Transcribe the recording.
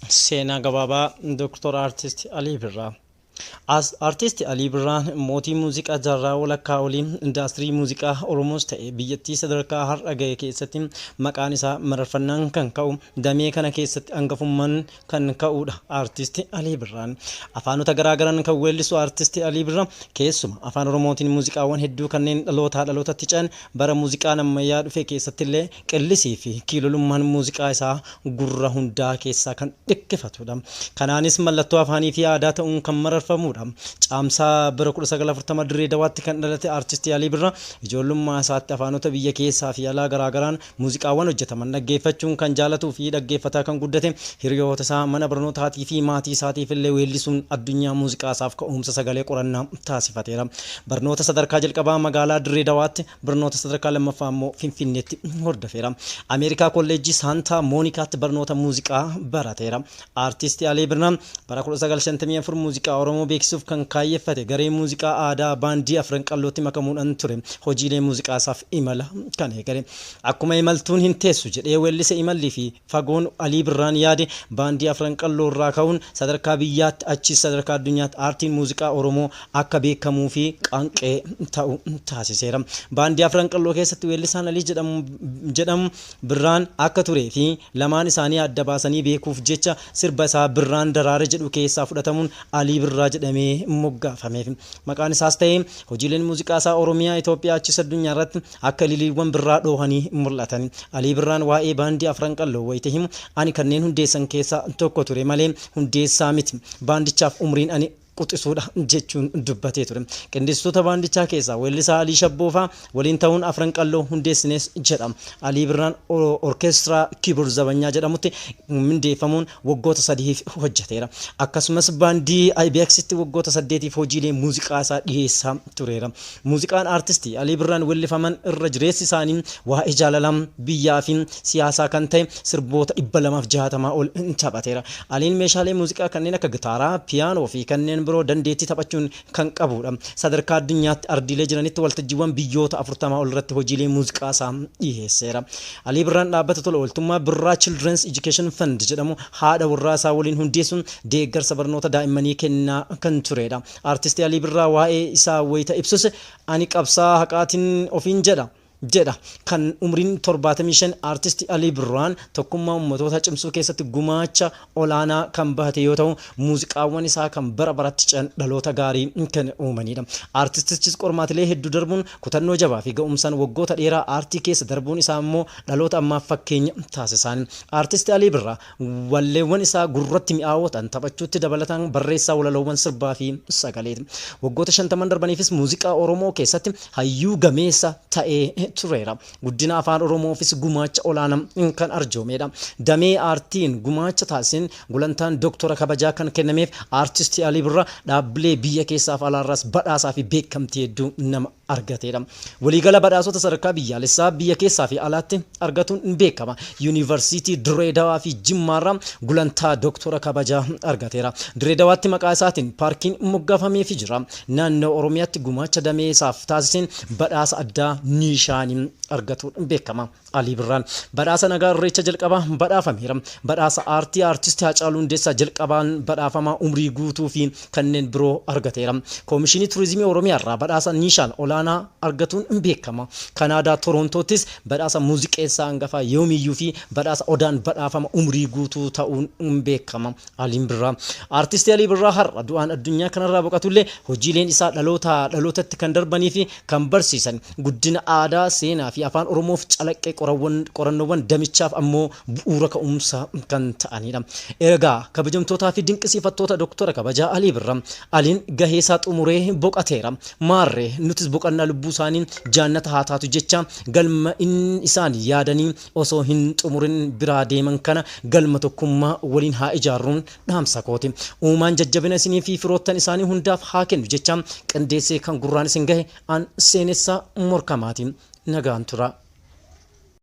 Seenaa gabaabaa Dr. Artist Alii Birraa. Artist Alii Birraan mootii muuziqaa jaarraa walakkaa olii indaastirii muuziqaa Oromoos ta'e biyyattii sadarkaa har'a gahe keessatti maqaan isaa mararfannaan kan ka'u damee kana keessatti hangafummaan kan ka'udha. Artist Alii Birraan afaanota garaagaraan kan weellisu Artist Alii Birraa keessuma afaan Oromootiin muuziqaawwan hedduu kanneen dhalootaa dhalootatti ce'an bara muuziqaan ammayyaa dhufe keessatti illee qellisii fi kiilolummaan muuziqaa isaa gurra hundaa keessaa kan dhikkifatudha. Kanaanis mallattoo afaanii fi aadaa ta'uun kan mararfamudha. Caamsaa bara 1940 dirree dawaatti kan dhalate Artist Alii Birraa ijoollummaa isaatti afaanota biyya keessaa fi alaa garaagaraan muuziqaawwan hojjetaman dhaggeeffachuun kan jaalatuu fi dhaggeeffataa kan guddate hiriyoota isaa mana barnootaatii fi maatii isaatiif illee weellisuun addunyaa muuziqaa isaaf ka'umsa sagalee qorannaa taasifateera. Barnoota sadarkaa jalqabaa magaalaa dirree dawaatti, barnoota sadarkaa lammaffaa immoo Finfinneetti hordofeera. Ameerikaa kolleejjii Saantaa Moonikaatti barnoota muuziqaa barateera. Artist Alii Birraa bara 1954 muuziqaa Oromoo beeksisuuf kan kaayyeffate garee muuziqaa aadaa baandii Afran Qallootti makamuudhaan ture. Hojiilee muuziqaa isaaf imala kan eegale. Akkuma imaltuun hin teessu jedhee weellise imalli fi fagoon Alii Birraan yaade baandii Afran Qalloo irraa ka'uun sadarkaa biyyaatti achis sadarkaa addunyaatti aartiin muuziqaa Oromoo akka beekamuu fi qaanqee ta'u taasiseera. Baandii Afran Qalloo keessatti weellisaan Alii jedhamu Birraan akka turee fi lamaan isaanii adda baasanii beekuuf jecha sirba isaa Birraan Daraare jedhu keessaa fudhatamuun Alii Birraa jedhamee moggaafameef. Maqaan isaas ta'ee hojiileen muuziqaa isaa Oromiyaa Itoophiyaa achis addunyaa irratti akka liliiwwan birraa dhoohanii mul'atan. Alii Birraan waa'ee baandii Afran Qalloo wayita himu ani kanneen hundeessan keessaa tokko ture malee hundeessaa miti. Baandichaaf umriin ani quxisuudha jechuun dubbatee ture. Qindeessitoota baandichaa keessaa weellisaa Alii Shabboofaa waliin ta'uun Afran Qalloo hundeessines jedhama. Alii Birraan orkeestiraa Kibuur Zabanyaa jedhamutti hundeeffamuun waggoota 3 hojjeteera. Akkasumas baandii IBX'tti waggoota 8 hojiilee muuziqaa isaa dhiyeessaa tureera. Muuziqaan artistii Alii Birraan weellifaman irra jireessi isaanii waa'ee jaalalaa biyyaa fi siyaasaa kan ta'e sirboota 260 ol taphateera. Aliin meeshaalee muuziqaa kanneen akka gitaaraa, piyaanoo fi kanneen biroo dandeettii taphachuun kan qabudha. Sadarkaa addunyaatti ardiilee jiranitti waltajjiiwwan biyyoota 40 ol irratti hojiilee muuziqaa isaa dhiyeesseera. Alii Birraan dhaabbata tola ooltummaa Birraa Children's Education Fund jedhamu haadha warraa isaa waliin hundeessuun deeggarsa barnoota daa'immanii kennaa kan turedha. Artist Alii Birraa waa'ee isaa wayita ibsus ani qabsaa haqaatiin ofiin jedha kan umriin 75 Artist Alii Birraan tokkummaa ummatoota cimsuu keessatti gumaacha olaanaa kan bahate yoo ta'u muuziqaawwan isaa kan bara baratti ce'an dhaloota gaarii kan uumanidha. Artistichis qormaatilee hedduu darbuun kutannoo jabaa fi ga'umsaan waggoota dheeraa aartii keessa darbuun isaa immoo dhaloota ammaaf fakkeenya taasisan. Artist Alii Birraa walleewwan isaa gurratti mi'aawwatan taphachuutti dabalataan barreessaa walaloowwan sirbaa fi sagaleeti. Waggoota 50 darbaniifis muuziqaa Oromoo keessatti hayyuu gameessa ta'ee tureera. Guddina afaan Oromoofis gumaacha olaanaa kan arjoomedha. Damee aartiin gumaacha taasisan gulantaan doktora kabajaa kan kennameef Artist Alii Birraa dhaabbilee biyya keessaaf alaarraas badhaasaa fi beekamtii hedduu nama argatedha. Waliigala badhaasota sadarkaa biyyaalessaa biyya keessaa fi alaatti argatuun ni beekama. Yuunivarsiitii Dirree Dawaa fi Jimmaarraa gulantaa doktora kabajaa argateera. Dirree Dawaatti maqaa isaatiin paarkiin moggaafameefii jira. Naannoo Oromiyaatti gumaacha damee isaaf taasisan badhaasa addaa Nishaanii argatuun beekama. Alii Birraan badhaasa nagaa irreecha jalqabaa badhaafameera. Badhaasa aartii Artist Haacaaluu Hundeessaa jalqabaan badhaafamaa umrii guutuu fi kanneen biroo argateera. Koomishinii Turizimii Oromiyaarraa badhaasa Nishaan olaanaa argatuun beekama. Kanaadaa Toroontoottis badhaasa muuziqeessaa hangafaa yoomiyyuu fi badhaasa Odaan badhaafama umrii guutuu ta'uun beekama. Alii Birraa Artist Alii Birraa har'a du'aan addunyaa kanarraa boqatullee hojiileen isaa dhalootatti kan darbanii fi kan barsiisan guddina aadaa, seenaa fi afaan Oromoof calaqqee qorannoowwan damichaaf ammoo bu'uura ka'umsa kan ta'anidha. Egaa kabajamtootaa fi dinqisiifattoota doktora kabajaa Alii Birraa Aliin gahee isaa xumuree boqateera. Maarree nutis boqannaa lubbuu isaanii jaannata haa taatu jecha galma isaan yaadanii osoo hin xumurin biraa deeman kana galma tokkummaa waliin haa ijaarruun dhaamsa kooti. Uumaan jajjabina isinii fi firoottan isaanii hundaaf haa kennu jecha qindeessee kan gurraan isin gahe an seenessa morkamaati. Nagaan tura.